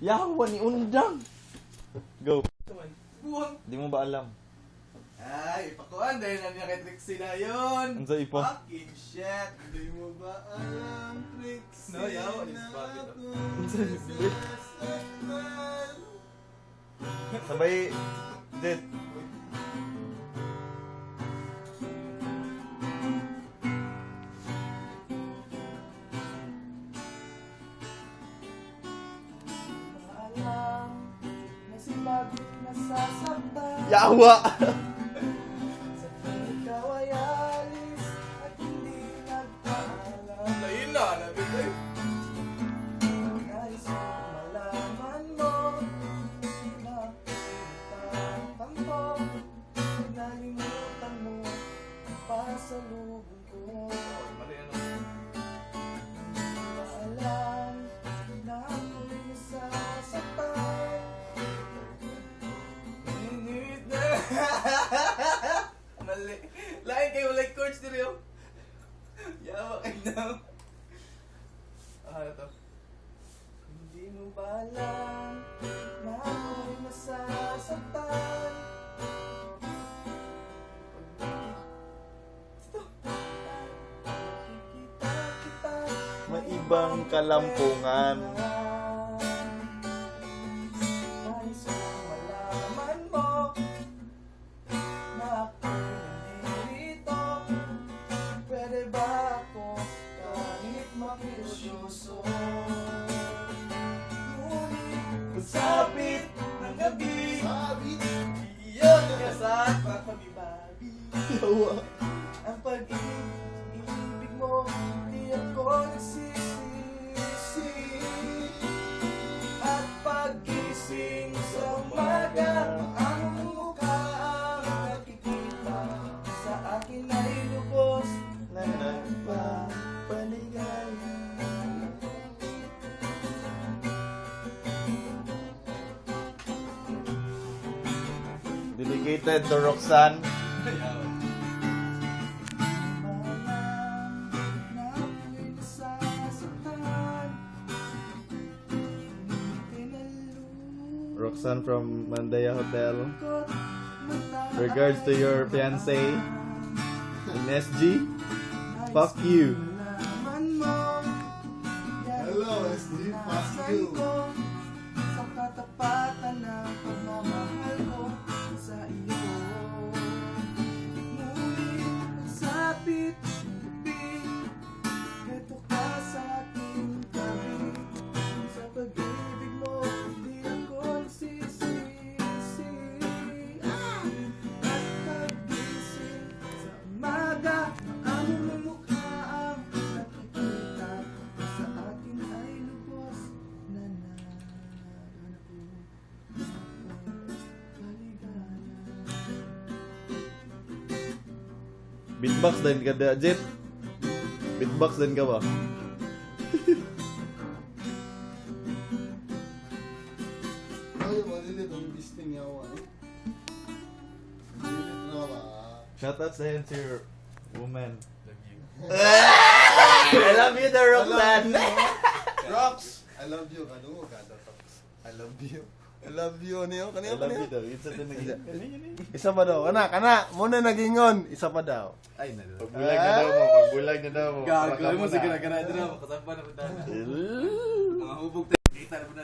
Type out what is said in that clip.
Yawa ni Undang. Go. Buwang. Di mo ba alam? Ay, ipakuan dahil na niya kay Trixie na yun. Ano sa ipa? Fucking shit. Hindi mo ba alam, Trixie? No, yaw. Sabay, Jet. Alam na si Bagit nasasaktan. Yawa! Sa ikaw ay alis at hindi nagpaalam. Lain na, nabigay. Nais ko malaman mo na pinagtatam ko. Nalimutan mo ang pasalubong ko. Alam na ako'y nasasaktan. Init na. Mali. Lain kayo, like chords nyo. Yawa kayo na. Ano to? Hindi mo ba alam na ako'y nasasaktan? Nakikita kita. May ibang kalampungan. Nais ko malaman mo na ako'y nandito. Pwede ba ako kahit makiusyoso? Ngunit masapit ng gabi, iyon kasa't pagpabibabi. Yawa. Ang pag-ibig mo, di ako nagsisisi. At pag-gising sa umaga, ang mukha ang nakikita. Sa akin ay lubos na nagpapaligaya. Dedicated to Roxanne. Roxanne from Mandaya Hotel. Regards to your fiancé in SG. Fuck you. Hello, SG. Fuck you. Sa katapatan ng pagmamahal ko sa iyo. Ngunit nagsapit ng gabi, heto ka sa aking tabi. Sa pag-ibig mo, di ako nagsisisi. At pag-gising sa umaga, ang iyong mukha ang nakikita. Sa akin ay lubos na naghanap ko sa paligaya. Beatbox din ka da, Jet. Beatbox din ka ba? Ay, malilit ang bisting yawa eh. Malilit na ba? Shout out sa to your woman. Love you. I love you, the Roxanne. Rox! I love you. Ano mo ka, Rox? I love you. I love you. Ano yun? I Kanina love you daw. It's a naging. Isa pa daw. Kana. Muna nagingon. Isa pa daw. Ay, nalo. Pagbulag na daw mo. Pagbulag na daw mo. Gagawin mo sa ginagana dyan ako. Kasama na punta. Mga hubog tayo. Kita na po na.